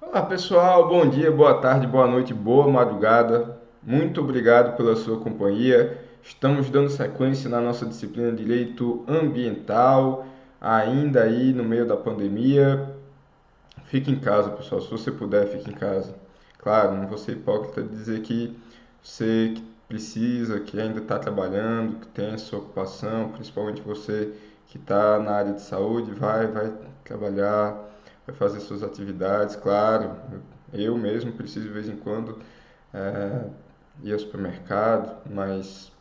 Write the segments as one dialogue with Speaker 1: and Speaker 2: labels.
Speaker 1: Olá pessoal, bom dia, boa tarde, boa noite, boa madrugada. Muito obrigado pela sua companhia. Estamos dando sequência na nossa disciplina de Direito Ambiental, ainda aí no meio da pandemia. Fique em casa, pessoal, se você puder, fique em casa. Claro, não vou ser hipócrita de dizer que você que precisa, que ainda está trabalhando, que tem a sua ocupação, principalmente você que está na área de saúde, vai trabalhar, vai fazer suas atividades, claro. Eu mesmo preciso de vez em quando é, ir ao supermercado, mas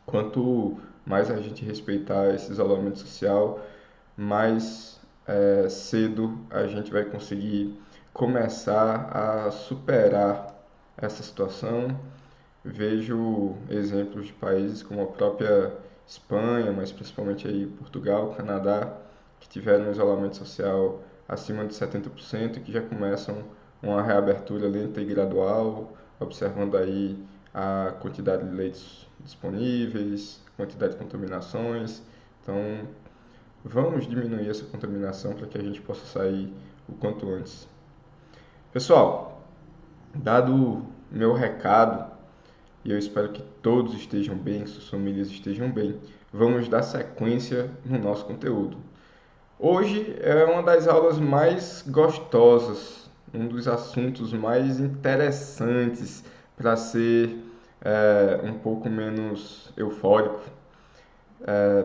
Speaker 1: quanto mais a gente respeitar esse isolamento social, mais cedo a gente vai conseguir começar a superar essa situação. Vejo exemplos de países como a própria Espanha, mas principalmente aí Portugal, Canadá, que tiveram um isolamento social acima de 70% e que já começam uma reabertura lenta e gradual, observando aí a quantidade de leitos disponíveis, quantidade de contaminações. Então, vamos diminuir essa contaminação para que a gente possa sair o quanto antes. Pessoal, dado meu recado, e eu espero que todos estejam bem, suas famílias estejam bem, vamos dar sequência no nosso conteúdo. Hoje é uma das aulas mais gostosas, um dos assuntos mais interessantes para ser um pouco menos eufórico,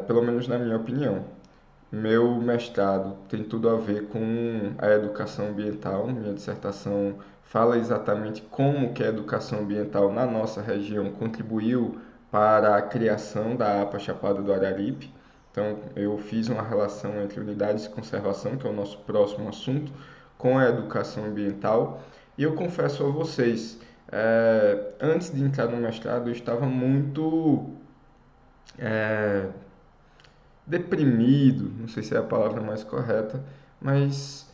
Speaker 1: pelo menos na minha opinião. Meu mestrado tem tudo a ver com a educação ambiental. Minha dissertação fala exatamente como que a educação ambiental na nossa região contribuiu para a criação da APA Chapada do Araripe. Então, eu fiz uma relação entre unidades de conservação, que é o nosso próximo assunto, com a educação ambiental. E eu confesso a vocês, antes de entrar no mestrado, eu estava muito é, deprimido, não sei se é a palavra mais correta, mas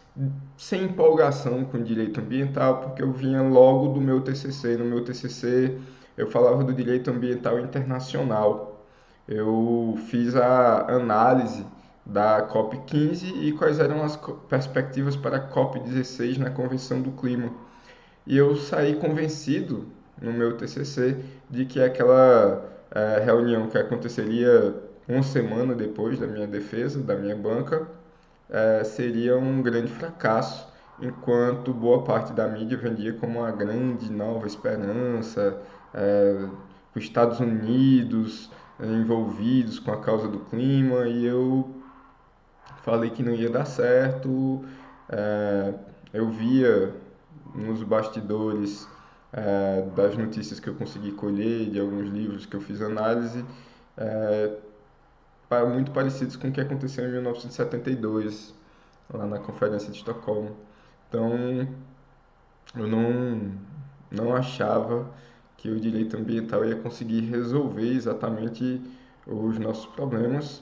Speaker 1: sem empolgação com o direito ambiental, porque eu vinha logo do meu TCC. No meu TCC eu falava do direito ambiental internacional. Eu fiz a análise da COP15 e quais eram as perspectivas para a COP16 na Convenção do Clima. E eu saí convencido no meu TCC de que aquela reunião que aconteceria uma semana depois da minha defesa, da minha banca, seria um grande fracasso, enquanto boa parte da mídia vendia como uma grande nova esperança, os Estados Unidos envolvidos com a causa do clima, e eu falei que não ia dar certo. É, eu via nos bastidores das notícias que eu consegui colher, de alguns livros que eu fiz análise, é, muito parecidos com o que aconteceu em 1972, lá na Conferência de Estocolmo. Então, eu não achava que o direito ambiental ia conseguir resolver exatamente os nossos problemas,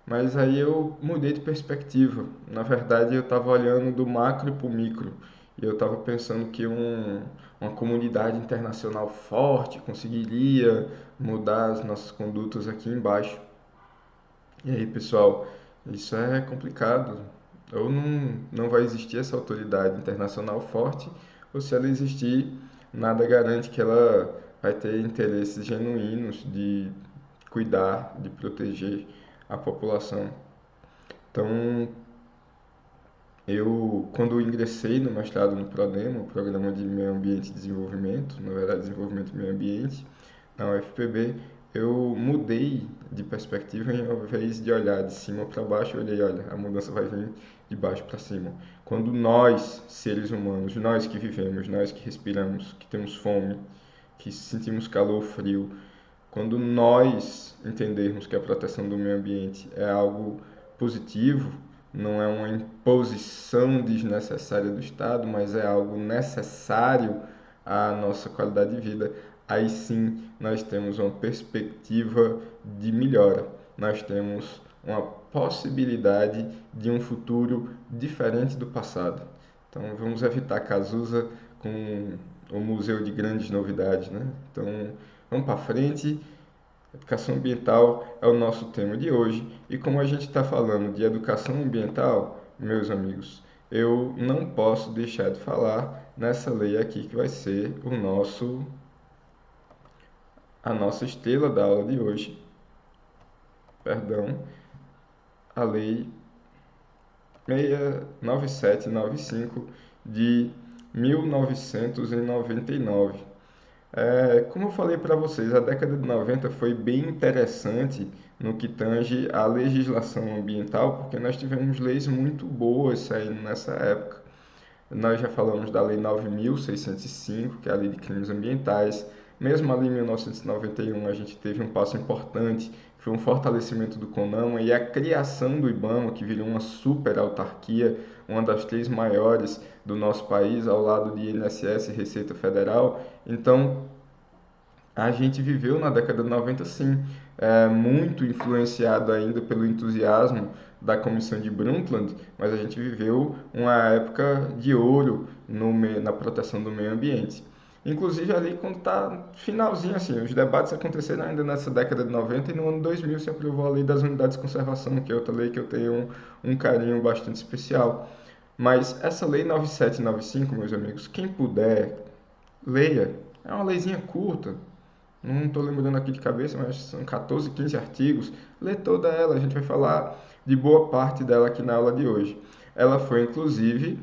Speaker 1: mas aí eu mudei de perspectiva. Na verdade, eu estava olhando do macro para o micro. E eu estava pensando que uma comunidade internacional forte conseguiria mudar as nossas condutas aqui embaixo. E aí, pessoal, isso é complicado. Ou não vai existir essa autoridade internacional forte, ou se ela existir, nada garante que ela vai ter interesses genuínos de cuidar, de proteger a população. Então, eu, quando ingressei no mestrado no PRODEMA, o Programa de Meio Ambiente e Desenvolvimento, na verdade, Desenvolvimento e Meio Ambiente, na UFPB, eu mudei de perspectiva em ao invés de olhar de cima para baixo, eu olhei, olha, a mudança vai vir de baixo para cima. Quando nós, seres humanos, nós que vivemos, nós que respiramos, que temos fome, que sentimos calor, frio, quando nós entendermos que a proteção do meio ambiente é algo positivo, não é uma imposição desnecessária do Estado, mas é algo necessário à nossa qualidade de vida, aí sim nós temos uma perspectiva de melhora. Nós temos uma possibilidade de um futuro diferente do passado. Então vamos evitar Cazuza com o Museu de Grandes Novidades, né? Então vamos para frente. Educação ambiental é o nosso tema de hoje. E como a gente está falando de educação ambiental, meus amigos, eu não posso deixar de falar nessa lei aqui que vai ser a nossa estrela da aula de hoje, perdão, a lei 69795 de 1999. Como eu falei para vocês, a década de 90 foi bem interessante no que tange à legislação ambiental, porque nós tivemos leis muito boas saindo nessa época. Nós já falamos da Lei 9.605, que é a Lei de Crimes Ambientais. Mesmo ali em 1991, a gente teve um passo importante, foi um fortalecimento do CONAMA e a criação do IBAMA, que virou uma super autarquia, uma das 3 maiores do nosso país, ao lado de INSS e Receita Federal. Então, a gente viveu na década de 90, sim, muito influenciado ainda pelo entusiasmo da Comissão de Brundtland, mas a gente viveu uma época de ouro na proteção do meio ambiente. Inclusive ali quando está finalzinho assim, os debates aconteceram ainda nessa década de 90 e no ano 2000 se aprovou a Lei das Unidades de Conservação, que é outra lei que eu tenho um carinho bastante especial. Mas essa Lei 9795, meus amigos, quem puder, leia. É uma leizinha curta, não estou lembrando aqui de cabeça, mas são 14, 15 artigos. Lê toda ela, a gente vai falar de boa parte dela aqui na aula de hoje. Ela foi, inclusive,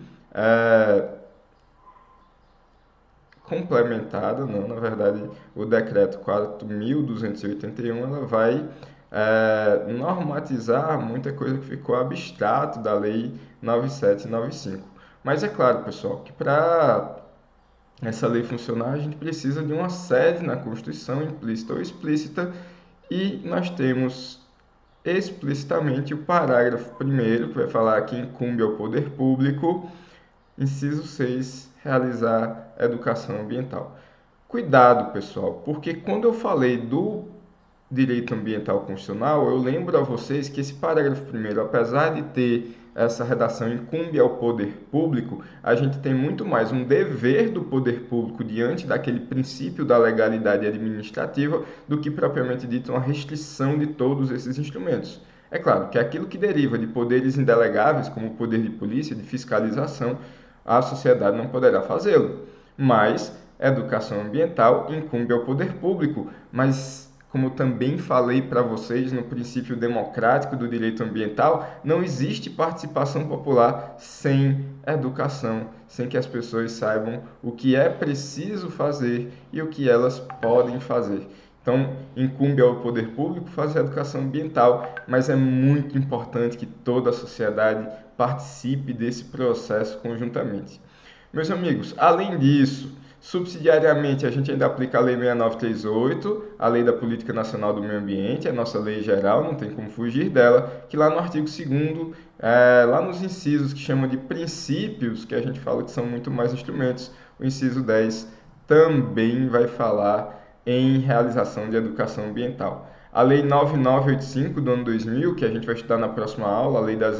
Speaker 1: complementada, não, na verdade, o decreto 4.281, ela vai normatizar muita coisa que ficou abstrato da lei 9795. Mas é claro, pessoal, que para essa lei funcionar, a gente precisa de uma sede na Constituição, implícita ou explícita, e nós temos explicitamente o parágrafo 1º, que vai falar que incumbe ao poder público, inciso 6, realizar educação ambiental. Cuidado, pessoal, porque quando eu falei do direito ambiental constitucional, eu lembro a vocês que esse parágrafo 1º, apesar de ter essa redação incumbe ao poder público, a gente tem muito mais um dever do poder público diante daquele princípio da legalidade administrativa do que propriamente dito uma restrição de todos esses instrumentos. É claro que aquilo que deriva de poderes indelegáveis, como o poder de polícia, de fiscalização, a sociedade não poderá fazê-lo. Mas educação ambiental incumbe ao poder público, mas como eu também falei para vocês no princípio democrático do direito ambiental, não existe participação popular sem educação, sem que as pessoas saibam o que é preciso fazer e o que elas podem fazer. Então, incumbe ao poder público fazer a educação ambiental, mas é muito importante que toda a sociedade participe desse processo conjuntamente. Meus amigos, além disso, subsidiariamente, a gente ainda aplica a Lei 6938, a Lei da Política Nacional do Meio Ambiente, a nossa lei geral, não tem como fugir dela, que lá no artigo 2º, lá nos incisos que chamam de princípios, que a gente fala que são muito mais instrumentos, o inciso 10 também vai falar em realização de educação ambiental. A Lei 9985 do ano 2000, que a gente vai estudar na próxima aula, a Lei das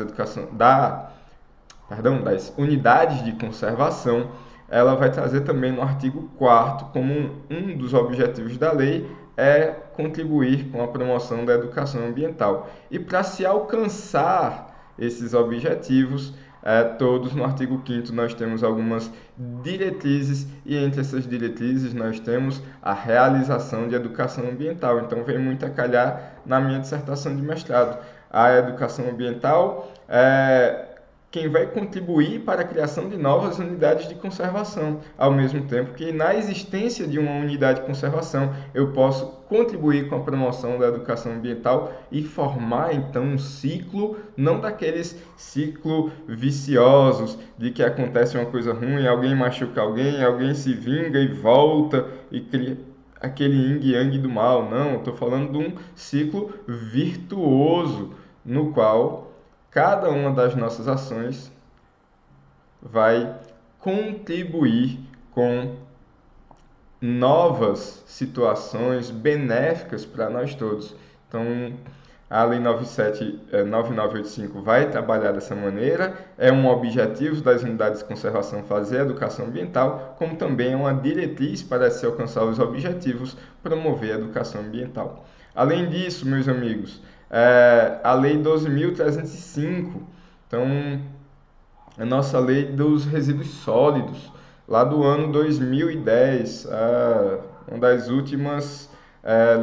Speaker 1: unidades de conservação, ela vai trazer também no artigo 4º como um dos objetivos da lei é contribuir com a promoção da educação ambiental. E para se alcançar esses objetivos, todos no artigo 5º nós temos algumas diretrizes e entre essas diretrizes nós temos a realização de educação ambiental. Então vem muito a calhar na minha dissertação de mestrado. A educação ambiental quem vai contribuir para a criação de novas unidades de conservação, ao mesmo tempo que na existência de uma unidade de conservação eu posso contribuir com a promoção da educação ambiental e formar então um ciclo, não daqueles ciclos viciosos de que acontece uma coisa ruim, alguém machuca alguém se vinga e volta e cria aquele yin-yang do mal. Não, estou falando de um ciclo virtuoso no qual cada uma das nossas ações vai contribuir com novas situações benéficas para nós todos. Então, a Lei 9985 vai trabalhar dessa maneira, é um objetivo das unidades de conservação fazer a educação ambiental, como também é uma diretriz para se alcançar os objetivos, promover a educação ambiental. Além disso, meus amigos, a Lei 12.305, então, a nossa lei dos resíduos sólidos, lá do ano 2010, uma das últimas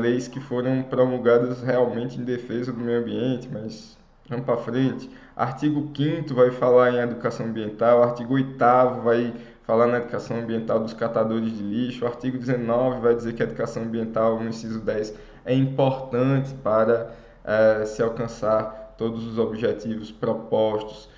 Speaker 1: leis que foram promulgadas realmente em defesa do meio ambiente, mas vamos para frente. Artigo 5º vai falar em educação ambiental, artigo 8º vai falar na educação ambiental dos catadores de lixo, o artigo 19 vai dizer que a educação ambiental, no inciso 10, é importante para se alcançar todos os objetivos propostos,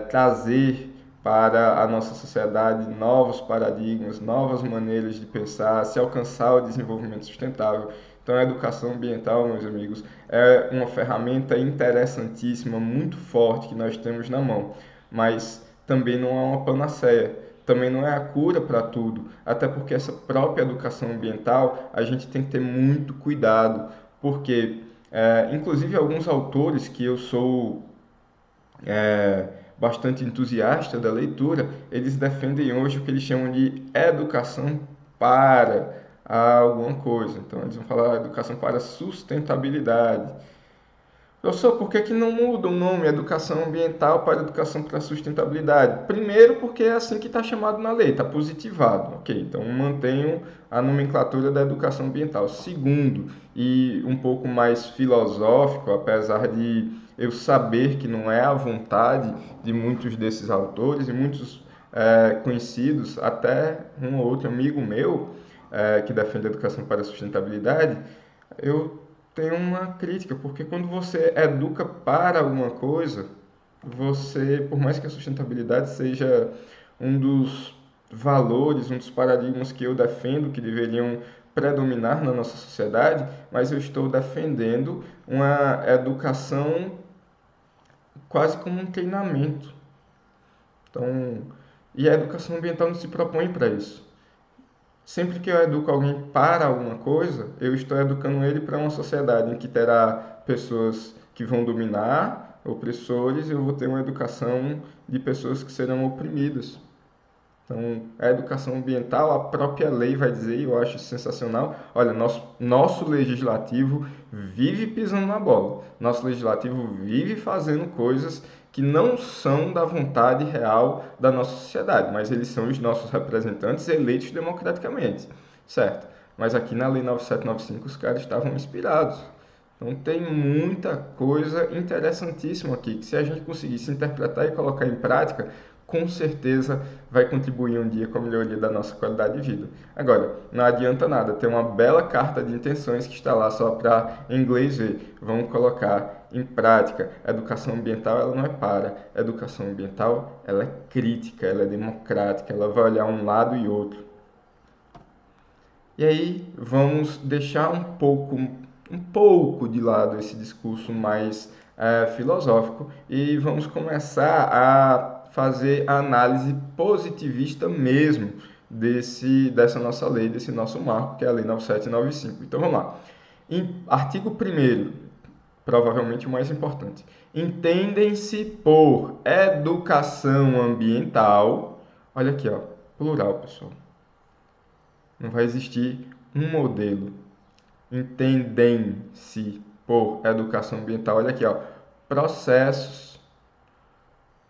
Speaker 1: trazer para a nossa sociedade novos paradigmas, novas maneiras de pensar, se alcançar o desenvolvimento sustentável. Então, a educação ambiental, meus amigos, é uma ferramenta interessantíssima, muito forte que nós temos na mão, mas também não é uma panaceia, também não é a cura para tudo, até porque essa própria educação ambiental a gente tem que ter muito cuidado, porque, inclusive, alguns autores que eu sou bastante entusiasta da leitura, eles defendem hoje o que eles chamam de educação para alguma coisa. Então, eles vão falar educação para sustentabilidade. Professor, por que não muda o nome educação ambiental para educação para sustentabilidade? Primeiro, porque é assim que está chamado na lei, está positivado. Ok, então mantenho a nomenclatura da educação ambiental. Segundo, e um pouco mais filosófico, apesar de eu saber que não é a vontade de muitos desses autores e muitos conhecidos, até um ou outro amigo meu que defende a educação para a sustentabilidade, eu tenho uma crítica, porque quando você educa para alguma coisa, você, por mais que a sustentabilidade seja um dos valores, um dos paradigmas que eu defendo que deveriam predominar na nossa sociedade, mas eu estou defendendo uma educação quase como um treinamento. Então, e a educação ambiental não se propõe para isso. Sempre que eu educo alguém para alguma coisa, eu estou educando ele para uma sociedade em que terá pessoas que vão dominar, opressores, e eu vou ter uma educação de pessoas que serão oprimidas. Então, a educação ambiental, a própria lei vai dizer, e eu acho sensacional, olha, nosso legislativo vive pisando na bola. Nosso legislativo vive fazendo coisas que não são da vontade real da nossa sociedade, mas eles são os nossos representantes eleitos democraticamente, certo? Mas aqui na Lei 9795 os caras estavam inspirados. Então tem muita coisa interessantíssima aqui, que se a gente conseguisse interpretar e colocar em prática, com certeza vai contribuir um dia com a melhoria da nossa qualidade de vida. Agora, não adianta nada ter uma bela carta de intenções que está lá só para em inglês ver. Vamos colocar em prática. A educação ambiental ela não é para. A educação ambiental ela é crítica, ela é democrática, ela vai olhar um lado e outro. E aí vamos deixar um pouco de lado esse discurso mais filosófico e vamos começar a fazer a análise positivista mesmo dessa nossa lei, desse nosso marco, que é a Lei 9795. Então vamos lá. Artigo 1º, provavelmente o mais importante. Entendem-se por educação ambiental, olha aqui, ó, plural, pessoal. Não vai existir um modelo. Entendem-se por educação ambiental. Olha aqui, ó. Processos.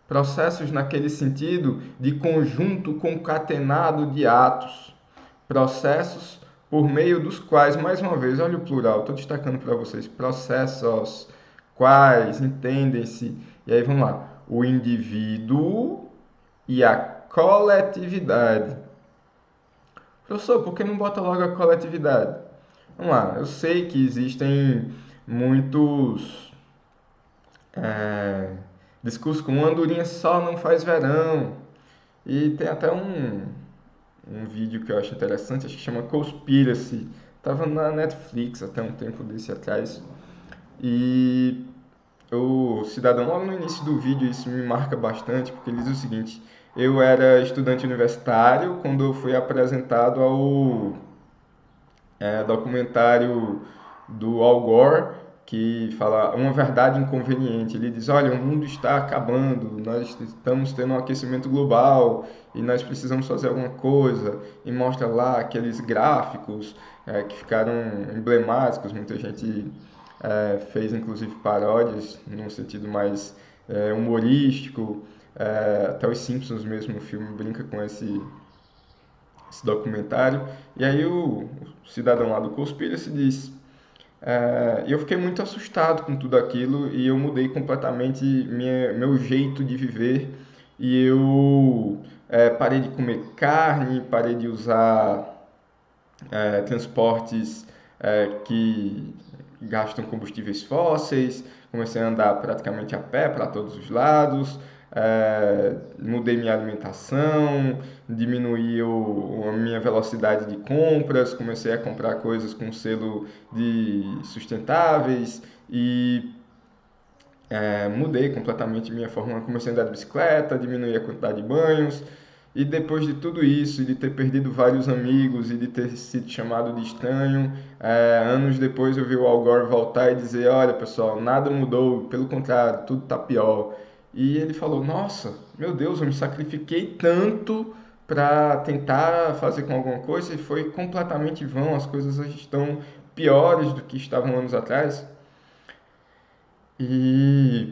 Speaker 1: Processos naquele sentido de conjunto concatenado de atos. Processos por meio dos quais, mais uma vez, olha o plural, estou destacando para vocês. Processos quais, entendem-se. E aí vamos lá. O indivíduo e a coletividade. Professor, por que não bota logo a coletividade? Vamos lá, eu sei que existem muitos discursos como andorinha só não faz verão. E tem até um vídeo que eu acho interessante, acho que chama Conspiracy. Tava na Netflix até um tempo desse atrás. E o cidadão, logo no início do vídeo, isso me marca bastante, porque ele diz o seguinte: eu era estudante universitário quando eu fui apresentado ao documentário do Al Gore, que fala uma verdade inconveniente. Ele diz: olha, o mundo está acabando, nós estamos tendo um aquecimento global e nós precisamos fazer alguma coisa. E mostra lá aqueles gráficos que ficaram emblemáticos. Muita gente fez inclusive paródias num sentido mais humorístico Até os Simpsons mesmo, o filme brinca com esse documentário. E aí o cidadão lá do Conspiracy diz... E eu fiquei muito assustado com tudo aquilo e eu mudei completamente meu jeito de viver. E eu parei de comer carne, parei de usar transportes que gastam combustíveis fósseis, comecei a andar praticamente a pé para todos os lados, mudei minha alimentação, diminuí a minha velocidade de compras, comecei a comprar coisas com selo de sustentáveis e mudei completamente minha forma, comecei a andar de bicicleta, diminuí a quantidade de banhos, e depois de tudo isso, e de ter perdido vários amigos, e de ter sido chamado de estranho, anos depois eu vi o Al Gore voltar e dizer, olha pessoal, nada mudou, pelo contrário, tudo está pior. E ele falou, nossa, meu Deus, eu me sacrifiquei tanto para tentar fazer com alguma coisa, e foi completamente vão, as coisas estão piores do que estavam anos atrás. E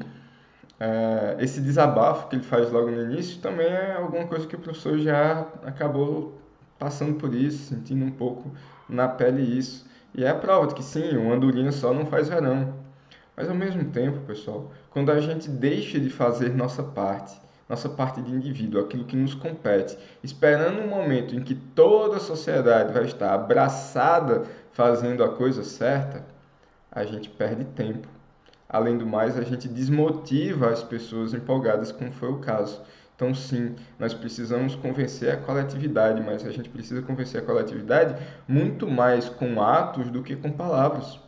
Speaker 1: esse desabafo que ele faz logo no início também é alguma coisa que o professor já acabou passando por isso, sentindo um pouco na pele isso. E é a prova de que sim, uma andorinha só não faz verão. Mas ao mesmo tempo, pessoal, quando a gente deixa de fazer nossa parte de indivíduo, aquilo que nos compete, esperando um momento em que toda a sociedade vai estar abraçada fazendo a coisa certa, a gente perde tempo. Além do mais, a gente desmotiva as pessoas empolgadas, como foi o caso. Então, sim, nós precisamos convencer a coletividade, mas a gente precisa convencer a coletividade muito mais com atos do que com palavras.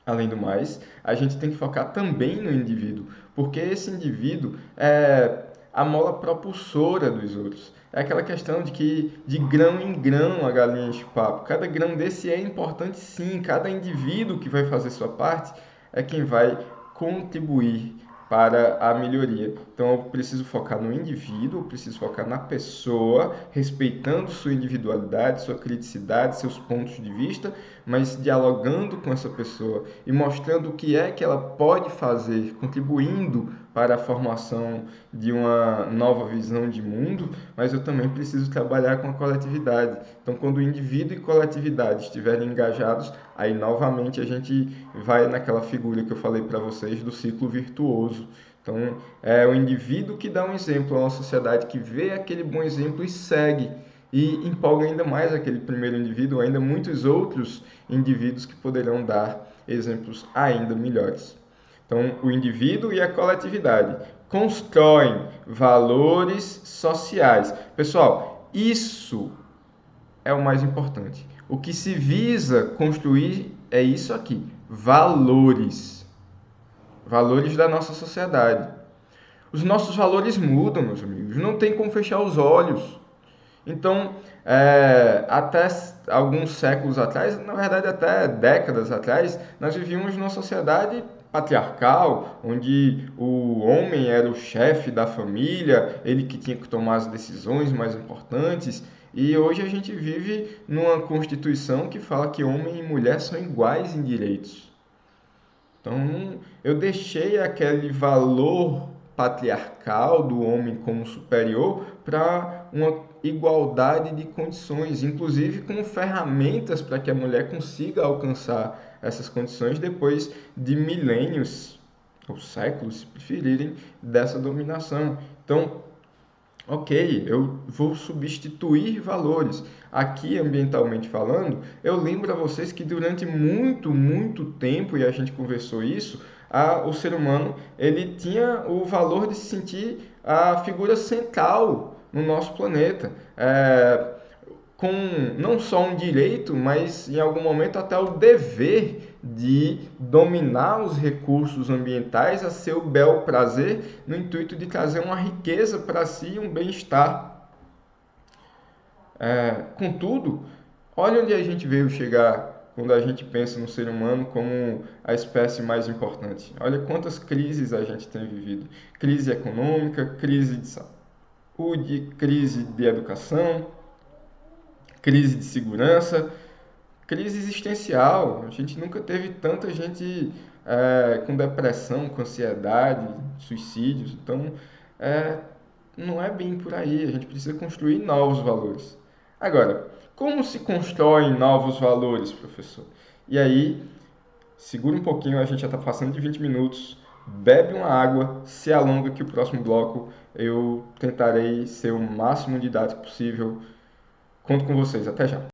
Speaker 1: Além do mais, a gente tem que focar também no indivíduo, porque esse indivíduo é a mola propulsora dos outros. É aquela questão de que de grão em grão a galinha enche o papo. Cada grão desse é importante sim, cada indivíduo que vai fazer sua parte é quem vai contribuir para a melhoria. Então eu preciso focar no indivíduo, eu preciso focar na pessoa, respeitando sua individualidade, sua criticidade, seus pontos de vista, mas dialogando com essa pessoa e mostrando o que é que ela pode fazer, contribuindo para a formação de uma nova visão de mundo, mas eu também preciso trabalhar com a coletividade. Então, quando o indivíduo e coletividade estiverem engajados, aí novamente a gente vai naquela figura que eu falei para vocês do ciclo virtuoso. Então, é o indivíduo que dá um exemplo a uma sociedade que vê aquele bom exemplo e segue e empolga ainda mais aquele primeiro indivíduo, ainda muitos outros indivíduos que poderão dar exemplos ainda melhores. Então, o indivíduo e a coletividade constroem valores sociais. Pessoal, isso é o mais importante. O que se visa construir é isso aqui: valores. Valores da nossa sociedade. Os nossos valores mudam, meus amigos. Não tem como fechar os olhos. Então, até alguns séculos atrás, na verdade até décadas atrás, nós vivíamos numa sociedade patriarcal, onde o homem era o chefe da família, ele que tinha que tomar as decisões mais importantes. E hoje a gente vive numa Constituição que fala que homem e mulher são iguais em direitos. Então, eu deixei aquele valor patriarcal do homem como superior para uma igualdade de condições, inclusive com ferramentas para que a mulher consiga alcançar essas condições depois de milênios ou séculos, se preferirem, dessa dominação. Então, ok, eu vou substituir valores. Aqui, ambientalmente falando, eu lembro a vocês que durante muito tempo, e a gente conversou isso, o ser humano ele tinha o valor de se sentir a figura central no nosso planeta. Com não só um direito, mas em algum momento até o dever de dominar os recursos ambientais a seu bel prazer, no intuito de trazer uma riqueza para si e um bem-estar. Contudo, olha onde a gente veio chegar quando a gente pensa no ser humano como a espécie mais importante. Olha quantas crises a gente tem vivido. Crise econômica, crise de saúde, crise de educação, crise de segurança, crise existencial. A gente nunca teve tanta gente com depressão, com ansiedade, suicídios. Então, É, não é bem por aí, a gente precisa construir novos valores. Agora, como se constroem novos valores, professor? E aí, segura um pouquinho, a gente já está passando de 20 minutos, bebe uma água, se alonga que o próximo bloco eu tentarei ser o máximo didático possível. Conto com vocês, até já.